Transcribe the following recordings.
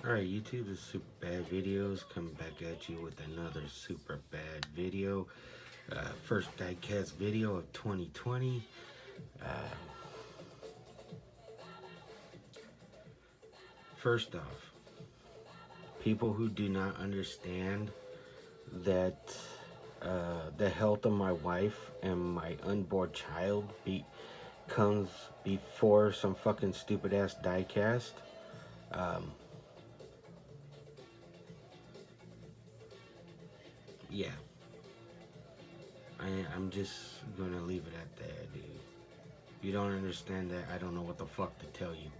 Alright, YouTube, is Super Bad Videos coming back at you with another super bad video. First diecast video of 2020. Uh, First off, people who do not understand that the health of my wife and my unborn child comes before some fucking stupid ass diecast. Um, yeah, I'm just gonna leave it at that, dude. If you don't understand that, I don't know what the fuck to tell you,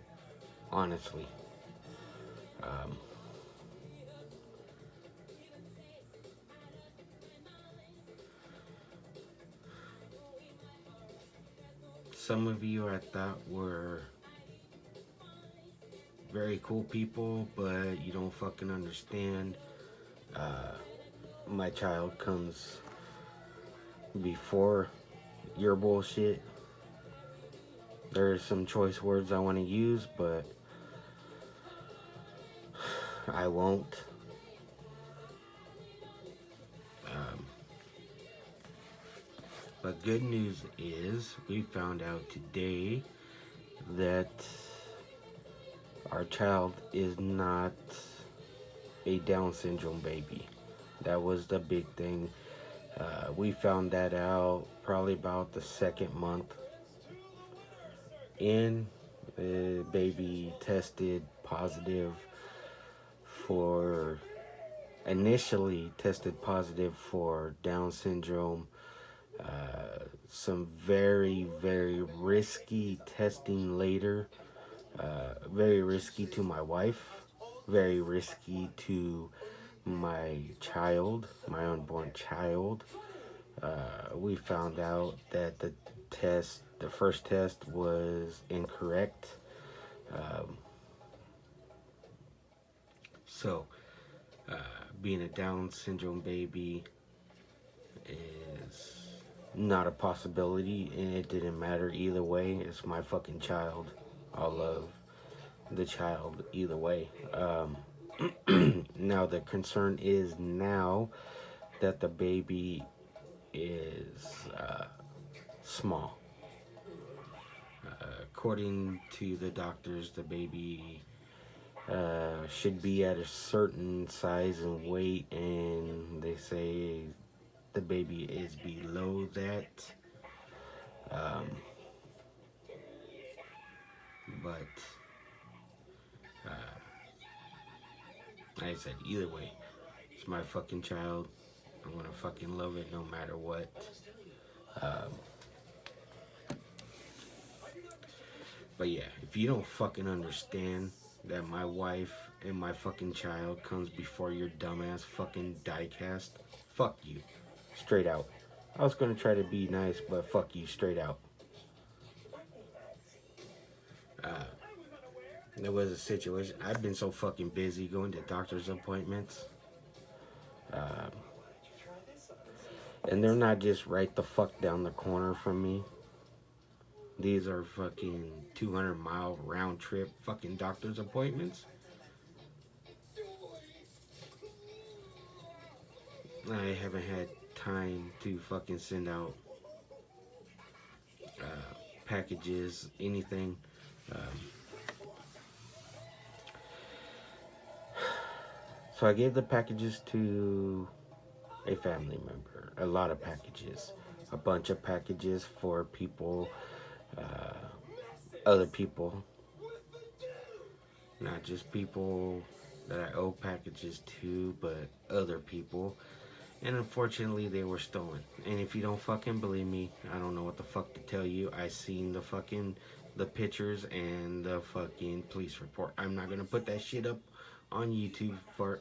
honestly. Um, some of you I thought were very cool people, but you don't fucking understand. Uh, my child comes before your bullshit. There's some choice words I want to use, but I won't. Um, but good news is we found out today that our child is not a Down syndrome baby. That was the big thing. We found that out probably about the second month in. The baby tested positive for, initially tested positive for Down syndrome. Some very, very risky testing later. Very risky to my wife. Very risky to my child, my unborn child. We found out that the first test was incorrect. Um, so, uh, being a Down syndrome baby is not a possibility, and it didn't matter either way. It's my fucking child. I'll love the child either way. Now, the concern is now that the baby is small. According to the doctors, the baby should be at a certain size and weight, and they say the baby is below that. Um, but like I said, either way, it's my fucking child. I'm gonna fucking love it no matter what. Um, but yeah, if you don't fucking understand that my wife and my fucking child comes before your dumbass fucking diecast, fuck you. Straight out. I was gonna try to be nice, but fuck you, straight out. Uh, there was a situation. I've been so fucking busy going to doctor's appointments. Um, and they're not just right the fuck down the corner from me. These are fucking 200-mile round trip fucking doctor's appointments. I haven't had time to fucking send out packages, anything. Um, so I gave the packages to a family member. A lot of packages. A bunch of packages for people, uh, other people. Not just people that I owe packages to, but other people. And unfortunately, they were stolen. And if you don't fucking believe me, I don't know what the fuck to tell you. I seen the pictures and the fucking police report. I'm not gonna put that shit up on YouTube for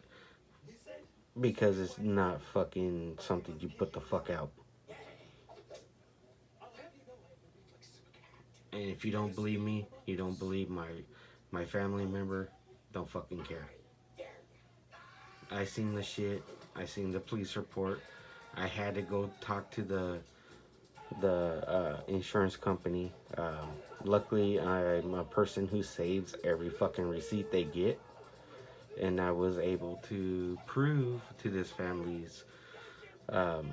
because it's not fucking something you put the fuck out. And if you don't believe me, you don't believe my family member, don't fucking care. I seen the shit. I seen the police report. I had to go talk to the insurance company. Luckily, I'm a person who saves every fucking receipt they get. And I was able to prove to this family's um,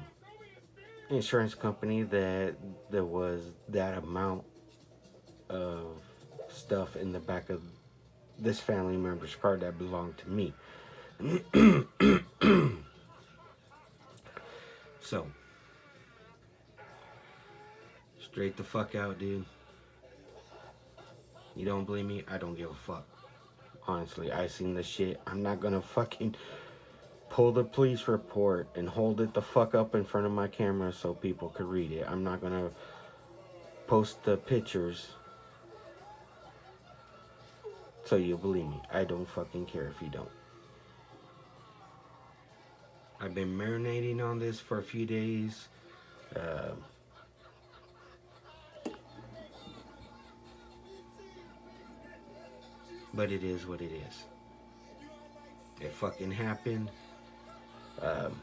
insurance company that there was that amount of stuff in the back of this family member's car that belonged to me. So, straight the fuck out, dude. You don't believe me? I don't give a fuck. Honestly, I seen the shit. I'm not gonna fucking pull the police report and hold it the fuck up in front of my camera so people could read it. I'm not gonna post the pictures so you believe me. I don't fucking care if you don't. I've been marinating on this for a few days. Uh, but it is what it is. It fucking happened. Um,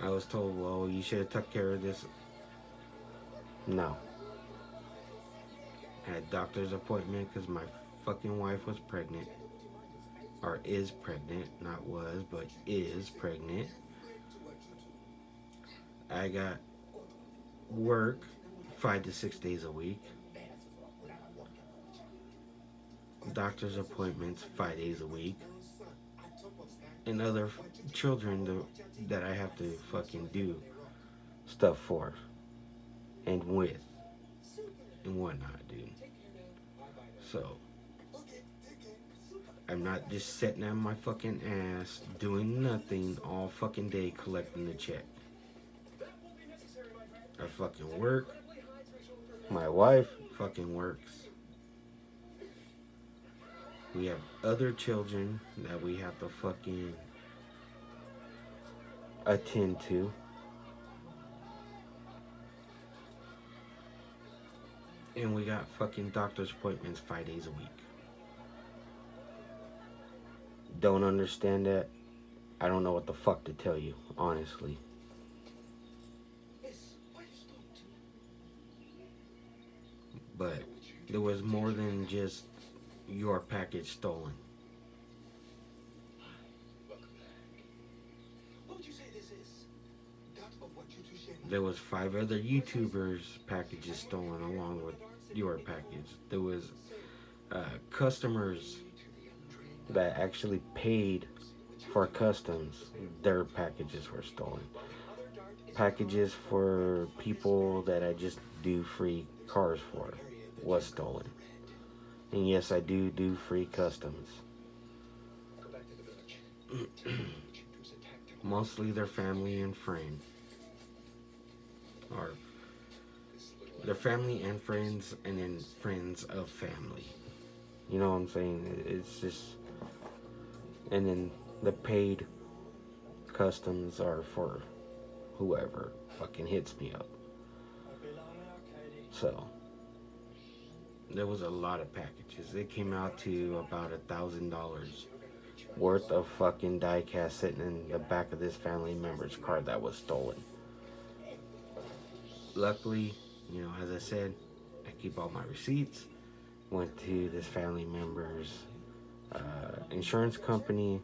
I was told, well, you should have took care of this. No. I had doctor's appointment because my fucking wife was pregnant. Or is pregnant. Not was, but is pregnant. I got work 5 to 6 days a week. Doctor's appointments 5 days a week. And other children that I have to fucking do stuff for. And with. And whatnot, dude. So, I'm not just sitting on my fucking ass doing nothing all fucking day collecting the check. I fucking work. My wife fucking works. We have other children that we have to fucking attend to. And we got fucking doctor's appointments 5 days a week. Don't understand that. I don't know what the fuck to tell you, honestly. But there was more than just your package stolen. There was 5 other YouTubers' packages stolen along with your package. There was customers that actually paid for customs. Their packages were stolen. Packages for people that I just do free cars for was stolen. And yes, I do free customs. Mostly their family and friends. Or their family and friends, and then friends of family. You know what I'm saying? It's just... And then the paid customs are for whoever fucking hits me up. So, there was a lot of packages. It came out to about $1,000 worth of fucking die-cast sitting in the back of this family member's car that was stolen. Luckily, you know, as I said, I keep all my receipts. Went to this family member's insurance company,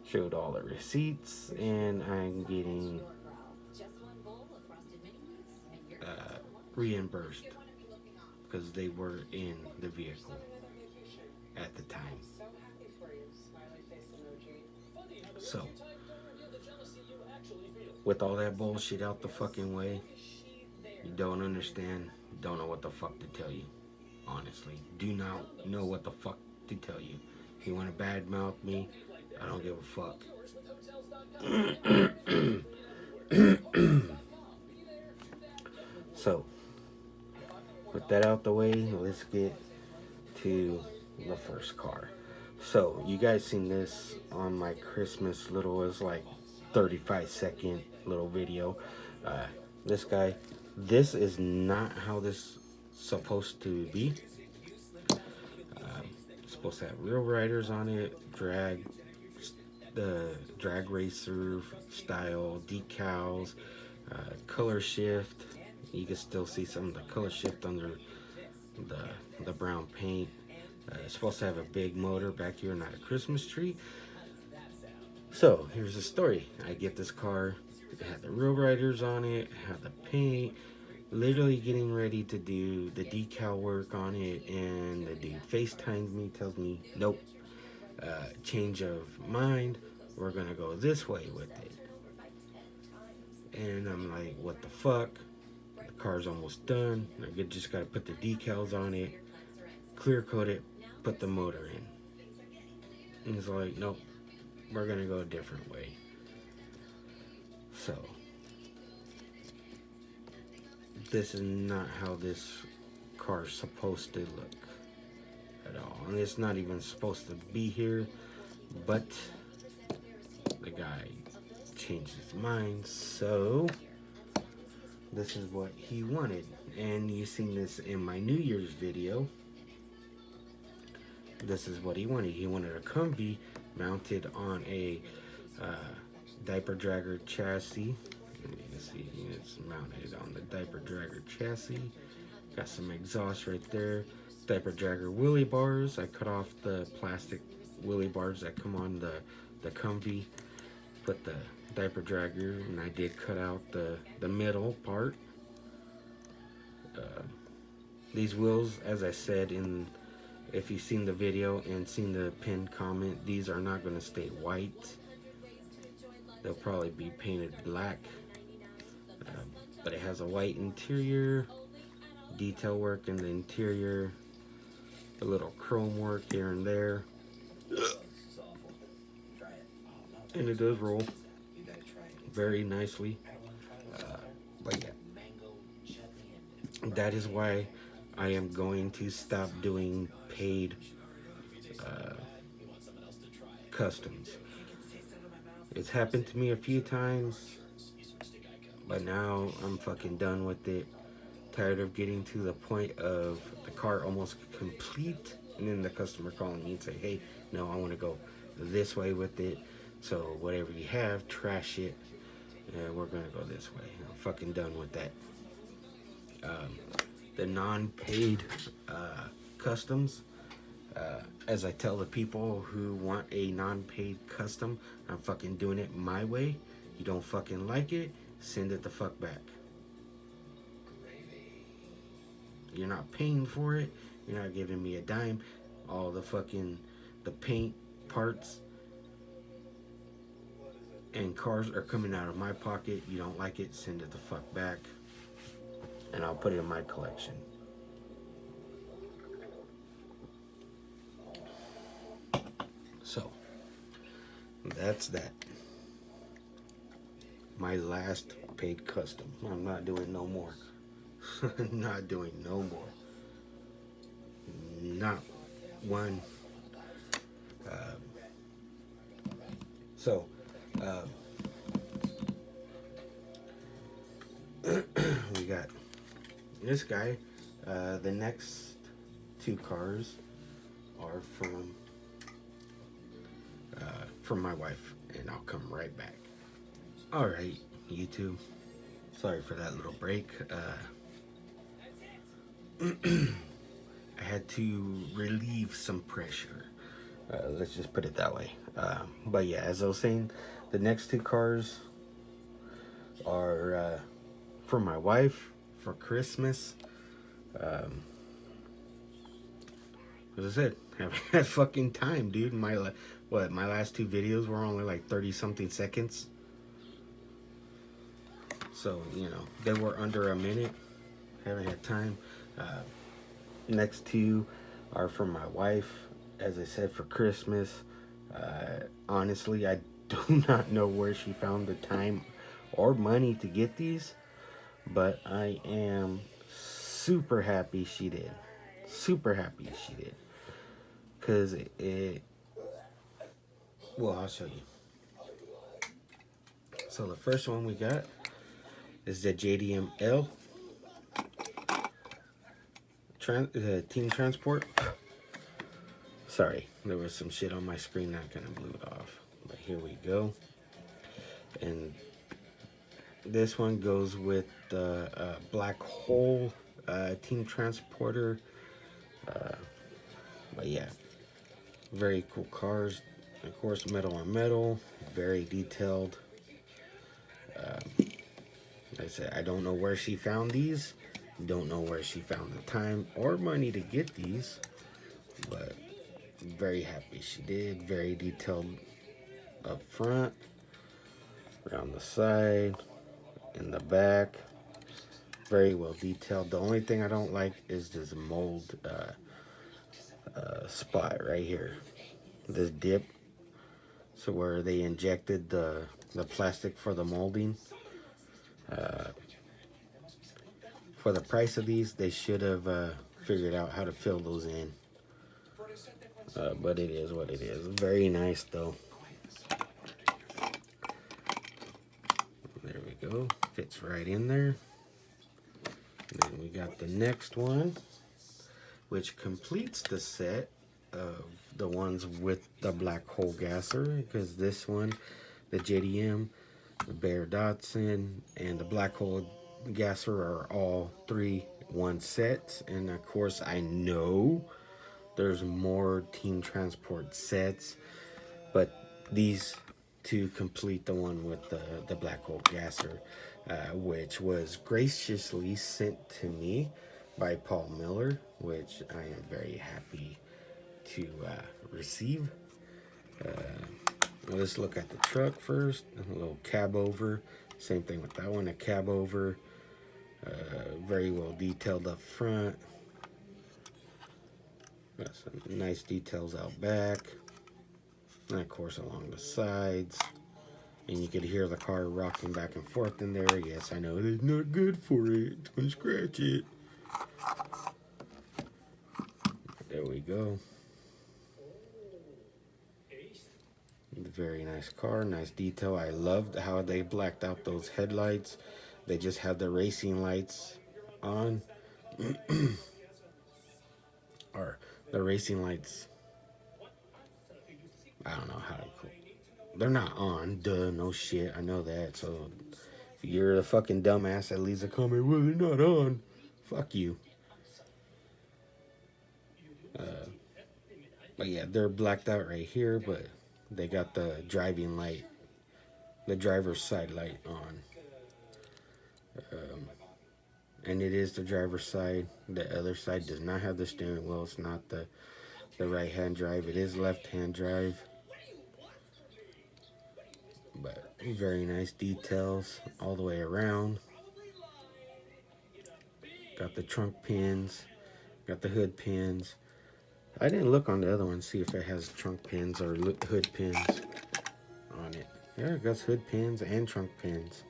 showed all the receipts, and I'm getting reimbursed because they were in the vehicle at the time. So, with all that bullshit out the fucking way, you don't understand, don't know what the fuck to tell you. Honestly, do not know what the fuck to tell you. If you want to badmouth me, I don't give a fuck. So, with that out the way, let's get to the first car. So, you guys seen this on my Christmas little, it was like 35-second little video. This is not how this is supposed to be. It's supposed to have real riders on it, the drag racer style decals, color shift. You can still see some of the color shift under the brown paint. It's supposed to have a big motor back here, not a Christmas tree. So here's the story. I get this car. It had the Real Riders on it. Had the paint. Literally getting ready to do the decal work on it, and the dude FaceTimes me, tells me, nope, change of mind. We're gonna go this way with it. And I'm like, what the fuck? The car's almost done. I just gotta put the decals on it, clear coat it, put the motor in. And he's like, nope, we're gonna go a different way. So this is not how this car's supposed to look at all. And it's not even supposed to be here, but the guy changed his mind, so this is what he wanted. And you seen this in my New Year's video. This is what he wanted. He wanted a Combi mounted on a diaper dragger chassis. You can see it's mounted on the diaper dragger chassis. Got some exhaust right there. Diaper dragger wheelie bars. I cut off the plastic wheelie bars that come on the Combi. Put the diaper dragger, and I did cut out the middle part. These wheels, as I said, if you've seen the video and seen the pinned comment, these are not going to stay white. They'll probably be painted black. But it has a white interior, detail work in the interior, a little chrome work here and there. And it does roll very nicely. But yeah, that is why I am going to stop doing paid customs. It's happened to me a few times, but now I'm fucking done with it. Tired of getting to the point of the car almost complete, and then the customer calling me and say, hey, no, I want to go this way with it. So whatever you have, trash it. And we're gonna go this way. I'm fucking done with that. The non-paid customs, as I tell the people who want a non-paid custom, I'm fucking doing it my way. You don't fucking like it, send it the fuck back. You're not paying for it. You're not giving me a dime. All the paint parts and cars are coming out of my pocket. You don't like it, send it the fuck back, and I'll put it in my collection. So that's that. My last paid custom. I'm not doing no more. Not doing no more. Not one. We got this guy. The next two cars are from my wife, and I'll come right back. All right, YouTube. Sorry for that little break. I had to relieve some pressure. Let's just put it that way. But yeah, as I was saying, the next two cars are for my wife for Christmas. As I said, haven't had fucking time, dude. My last two videos were only like 30 something seconds. So, you know, they were under a minute. Haven't had time. Next two are for my wife, as I said, for Christmas. Honestly, I do not know where she found the time or money to get these, but I am super happy she did. Super happy she did. Because well, I'll show you. So the first one we got is the JDM-L Team Transport. Sorry, there was some shit on my screen that kind of blew it off. But here we go. And this one goes with the Black Hole Team Transporter But yeah, very cool cars. Of course, metal on metal, very detailed. Like I said, I don't know where she found these. Don't know where she found the time or money to get these, but very happy she did. Very detailed up front, around the side, in the back. Very well detailed. The only thing I don't like is this mold spot right here. This dip. So where they injected the plastic for the molding. For the price of these, they should have figured out how to fill those in. But it is what it is. Very nice though. There we go. Fits right in there. And then we got the next one, which completes the set of the ones with the black hole gasser. Because this one, the JDM, the Bear Datsun, and the black hole gasser are all 3-1 sets. And of course, I know there's more Team Transport sets, but these two complete the one with the black hole gasser, which was graciously sent to me by Paul Miller, which I am very happy to receive. Let's look at the truck first. A little cab over. Same thing with that one, a cab over. Very well detailed up front. Got some nice details out back. And of course along the sides. And you could hear the car rocking back and forth in there. Yes, I know it is not good for it. It's going to scratch it. There we go. Very nice car, nice detail. I loved how they blacked out those headlights. They just had the racing lights on. Or the racing lights, I don't know how to call it. They're not on. Duh, no shit. I know that. So if you're a fucking dumbass that leaves a comment, well, they're not on. Fuck you. But yeah, they're blacked out right here, but they got the driving light, the driver's side light on. And it is the driver's side. The other side does not have the steering wheel. It's not the right-hand drive. It is left-hand drive. But very nice details all the way around. Got the trunk pins. Got the hood pins. I didn't look on the other one, see if it has trunk pins or hood pins on it. Yeah, it got hood pins and trunk pins.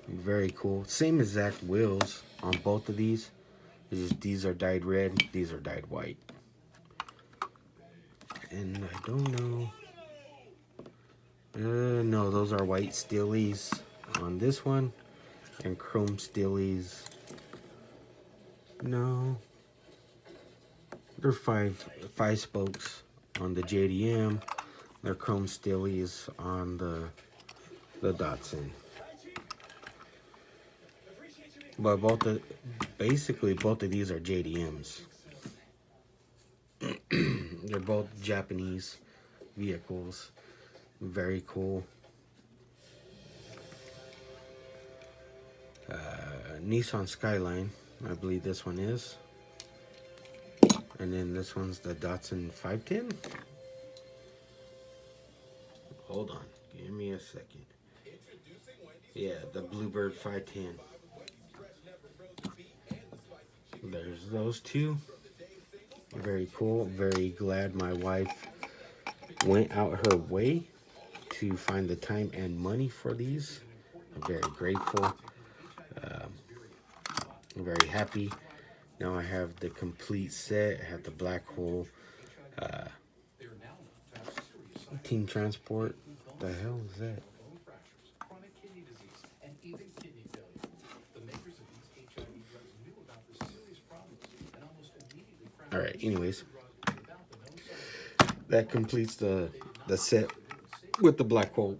Very cool. Same exact wheels on both of these. It's just these are dyed red, these are dyed white. And I don't know. No, those are white steelies on this one. And chrome steelies. No. They're five spokes on the JDM. They're chrome steelies on the Datsun. But basically both of these are JDMs. They're both Japanese vehicles. Very cool. Nissan Skyline, I believe this one is. And then this one's the Datsun 510. Hold on, give me a second. Yeah, the Bluebird 510. There's those two. Very cool. Very glad my wife went out her way to find the time and money for these. I'm very grateful. I'm very happy. Now I have the complete set. I have the black hole Team Transport. The hell is that? Alright, anyways. That completes the set with the black hole.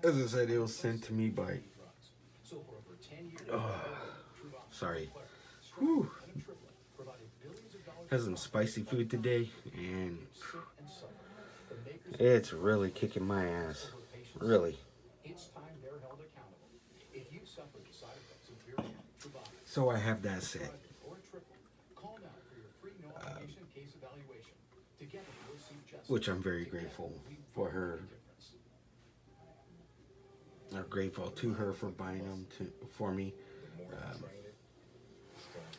As I said, it was sent to me by... Oh, sorry. Whew. Had some spicy food today, and it's really kicking my ass. Really. So I have that set. Which I'm very grateful for her. I'm grateful to her for buying them for me.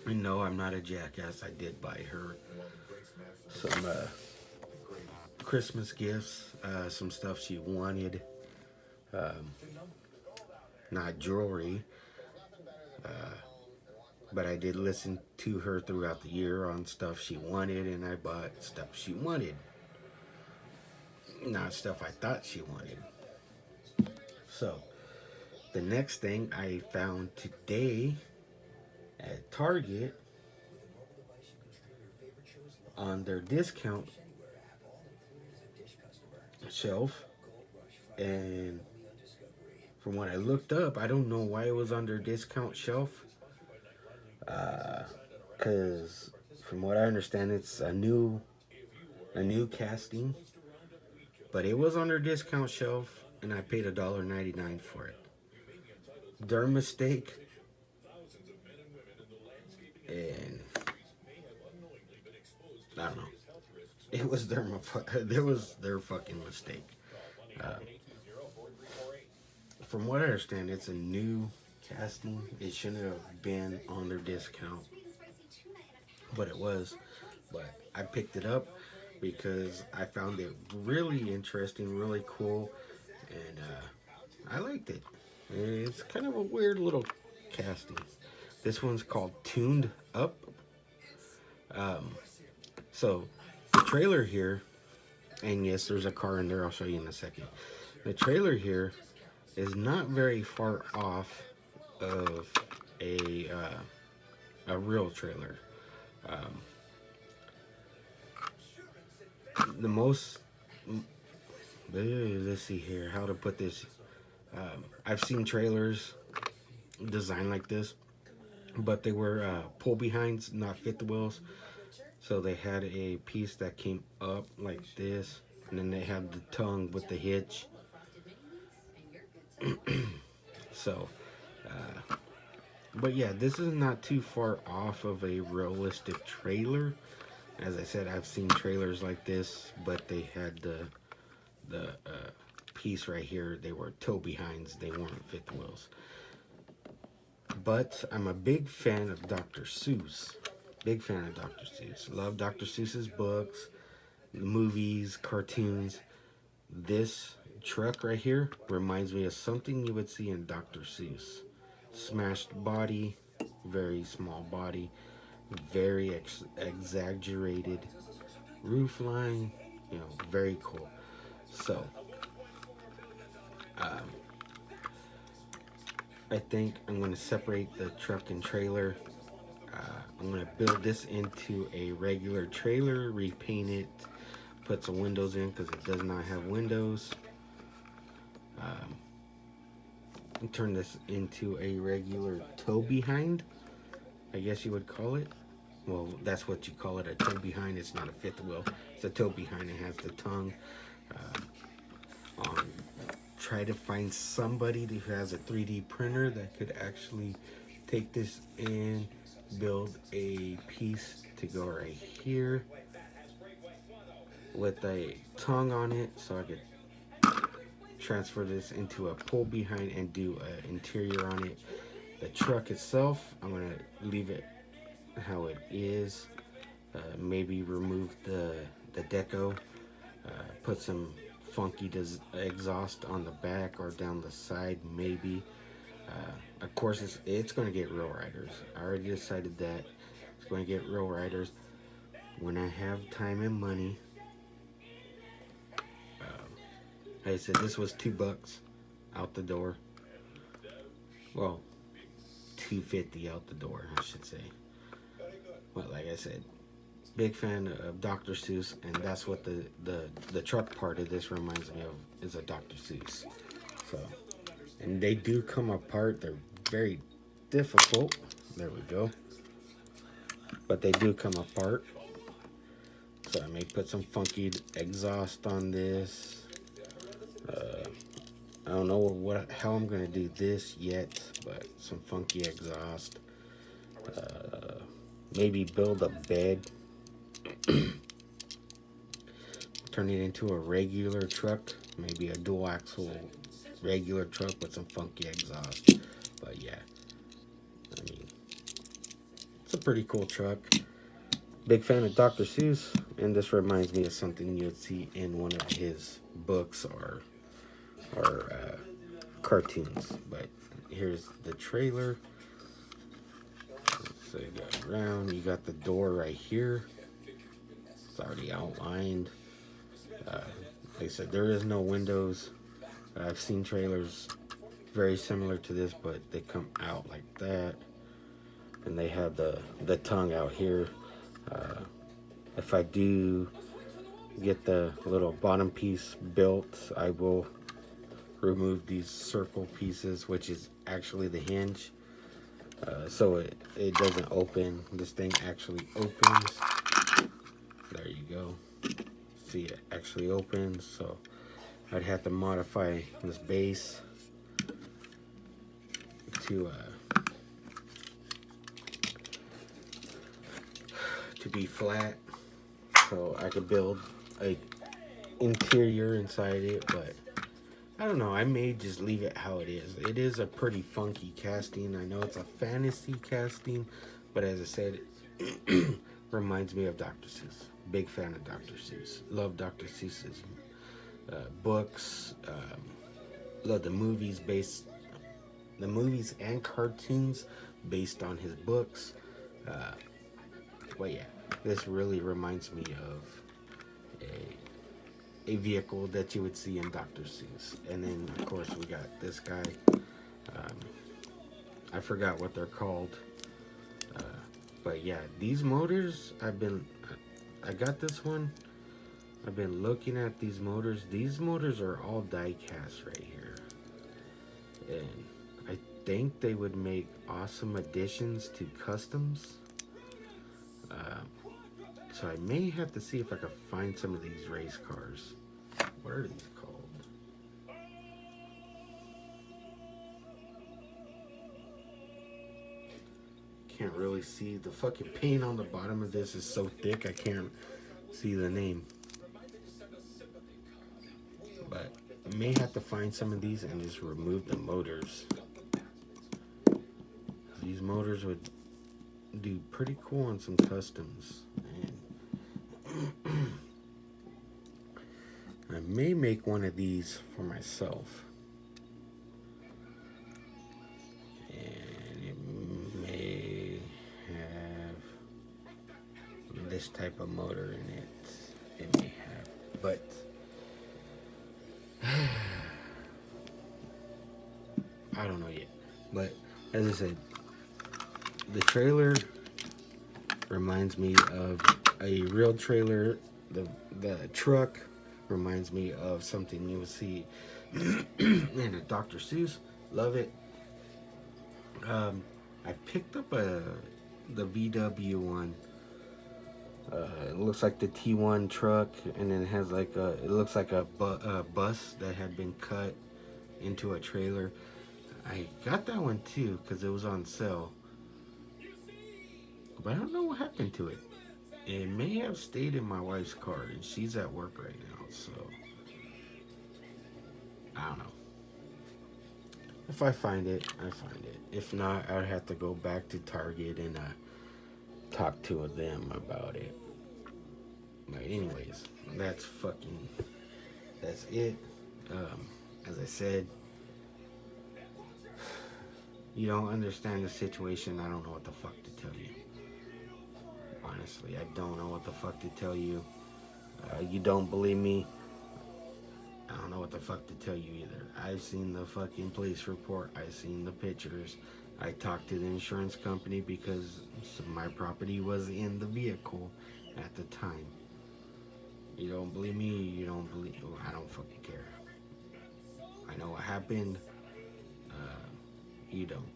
And no, I'm not a jackass. I did buy her some Christmas gifts, some stuff she wanted. Not jewelry, but I did listen to her throughout the year on stuff she wanted, and I bought stuff she wanted. Not stuff I thought she wanted. So, the next thing I found today at Target on their discount shelf, and from what I looked up, I don't know why it was on their discount shelf, because from what I understand, it's a new casting, but it was on their discount shelf, and I paid $1.99 for it. Their mistake, and I don't know. It was their fucking mistake. From what I understand, it's a new casting. It shouldn't have been on their discount, but it was. But I picked it up because I found it really interesting, really cool, and I liked it. It's kind of a weird little casting. This one's called Tuned Up. So the trailer here, and yes, there's a car in there. I'll show you in a second. The trailer here is not very far off of a real trailer. The most, let's see here, how to put this. I've seen trailers designed like this, but they were pull behinds, not fifth wheels. So they had a piece that came up like this, and then they had the tongue with the hitch. So, but yeah, this is not too far off of a realistic trailer. As I said, I've seen trailers like this, but they had the piece right here. They were toe behinds. They weren't fifth wheels. But I'm a big fan of Dr. Seuss. Big fan of Dr. Seuss. Love Dr. Seuss's books, movies, cartoons. This truck right here reminds me of something you would see in Dr. Seuss. Smashed body, very small body, very exaggerated roof line, you know, very cool. So, I think I'm going to separate the truck and trailer. I'm going to build this into a regular trailer, repaint it, put some windows in because it does not have windows. And turn this into a regular tow behind, I guess you would call it. Well, that's what you call it, a tow behind. It's not a fifth wheel. It's a tow behind. It has the tongue. Try to find somebody who has a 3D printer that could actually take this and build a piece to go right here with a tongue on it, so I could transfer this into a pull behind and do an interior on it. The truck itself, I'm gonna leave it how it is. Maybe remove the deco, put some funky exhaust on the back or down the side, maybe. Of course, it's going to get Real Riders. I already decided that it's going to get Real Riders when I have time and money. Like I said, this was $2 out the door. Well, $2.50 out the door, I should say. But like I said, big fan of Dr. Seuss, and that's what the truck part of this reminds me of, is a Dr. Seuss. So, and they do come apart. They're very difficult. There we go. But they do come apart. So I may put some funky exhaust on this. I don't know how I'm gonna do this yet, but some funky exhaust. Maybe build a bed, turn it into a regular truck, maybe a dual axle regular truck with some funky exhaust. But yeah, I mean, it's a pretty cool truck. Big fan of Dr. Seuss, and this reminds me of something you'd see in one of his books or cartoons. But here's the trailer. So you got around, you got the door right here. It's already outlined. Like I said, there is no windows. I've seen trailers very similar to this, but they come out like that, and they have the tongue out here. If I do get the little bottom piece built, I will remove these circle pieces, which is actually the hinge. So it doesn't open. This thing actually opens. There you go. See, it actually opens. So I'd have to modify this base to be flat, so I could build a interior inside it. But I don't know, I may just leave it how it is. It is a pretty funky casting. I know it's a fantasy casting, but as I said, reminds me of Dr. Seuss. Big fan of Dr. Seuss. Love Dr. Seuss's books. Love the movies and cartoons based on his books. But yeah, this really reminds me of a vehicle that you would see in Dr. Seuss. And then, of course, we got this guy. I forgot what they're called. But yeah, these motors, I got this one. I've been looking at these motors. These motors are all die cast right here. And I think they would make awesome additions to customs. So I may have to see if I can find some of these race cars. What are these called? Can't really see. The fucking paint on the bottom of this is so thick I can't see the name. But I may have to find some of these and just remove the motors. These motors would do pretty cool on some customs. I may make one of these for myself. And it may have this type of motor in it. It may have. But I don't know yet. But as I said, the trailer reminds me of a real trailer. The truck reminds me of something you will see in a Dr. Seuss. Love it. I picked up the VW one. It looks like the T1 truck, and then it has like it looks like a bus that had been cut into a trailer. I got that one too because it was on sale. But I don't know what happened to it. It may have stayed in my wife's car, and she's at work right now, so I don't know. If I find it, I find it. If not, I'd have to go back to Target and talk to them about it. But anyways, that's it. As I said, you don't understand the situation. I don't know what the fuck to tell you. Honestly, I don't know what the fuck to tell you. You don't believe me? I don't know what the fuck to tell you either. I've seen the fucking police report. I've seen the pictures. I talked to the insurance company because my property was in the vehicle at the time. You don't believe me? You don't believe... I don't fucking care. I know what happened. You don't.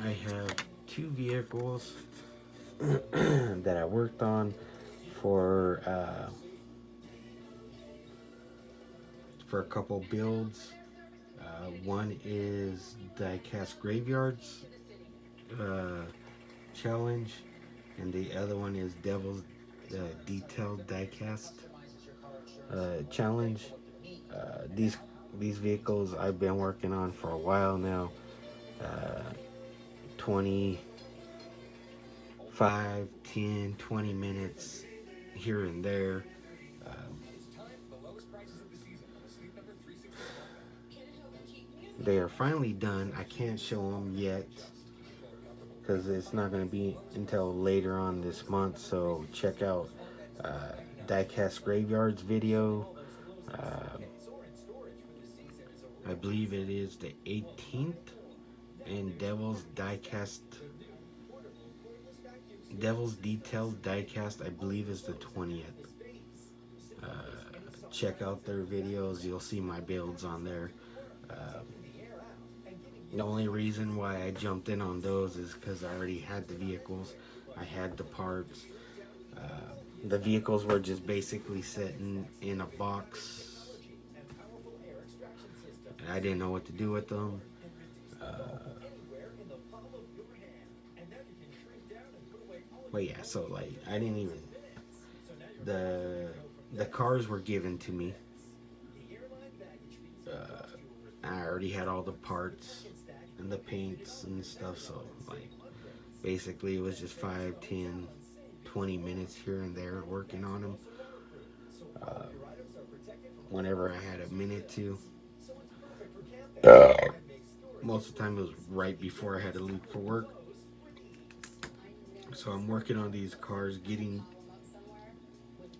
I have two vehicles that I worked on for a couple builds. One is Diecast Graveyards uh, Challenge, and the other one is Devil's Detailed Diecast Challenge. These vehicles I've been working on for a while now. Uh, 25, 10, 20 minutes here and there. Um, they are finally done. I can't show them yet because it's not going to be until later on this month. So check out uh, Diecast Graveyards video. Uh, I believe it is the 18th, and Devil's Details Diecast, I believe, is the 20th. Uh, Check out their videos. You'll see my builds on there. Uh, the only reason why I jumped in on those is because I already had the vehicles. I had the parts. Uh, the vehicles were just basically sitting in a box. And I didn't know what to do with them. But yeah, so like I didn't even the cars were given to me. Uh, I already had all the parts and the paints and stuff, so like basically it was just 5, 10, 20 minutes here and there working on them. Uh, Whenever I had a minute to. Most of the time it was right before I had to leave for work. So I'm working on these cars, getting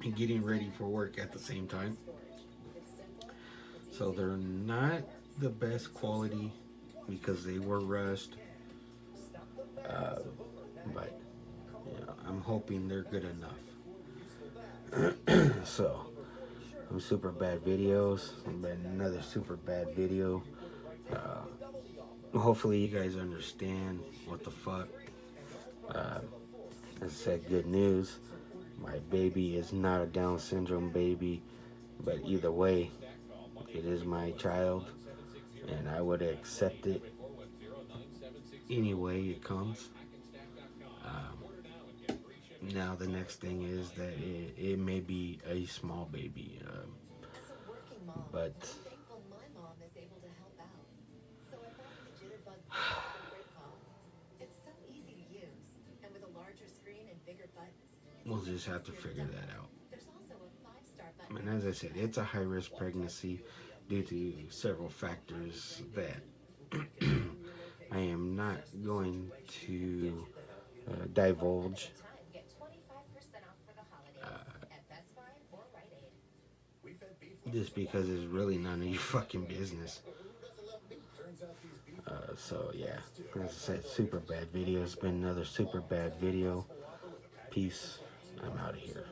ready for work at the same time. So they're not the best quality because they were rushed. Uh, but I'm hoping they're good enough. So, super bad videos. Another super bad video. Hopefully, you guys understand what the fuck. Uh, as I said, good news. My baby is not a Down syndrome baby, but either way, it is my child, and I would accept it any way it comes. Now the next thing is that it may be a small baby, but we'll just have to figure that out. And as I said, it's a high risk pregnancy due to several factors that I am not going to divulge. Just because it's really none of your fucking business. So yeah, as I said, super bad video. It's been another super bad video. Peace. I'm out of here.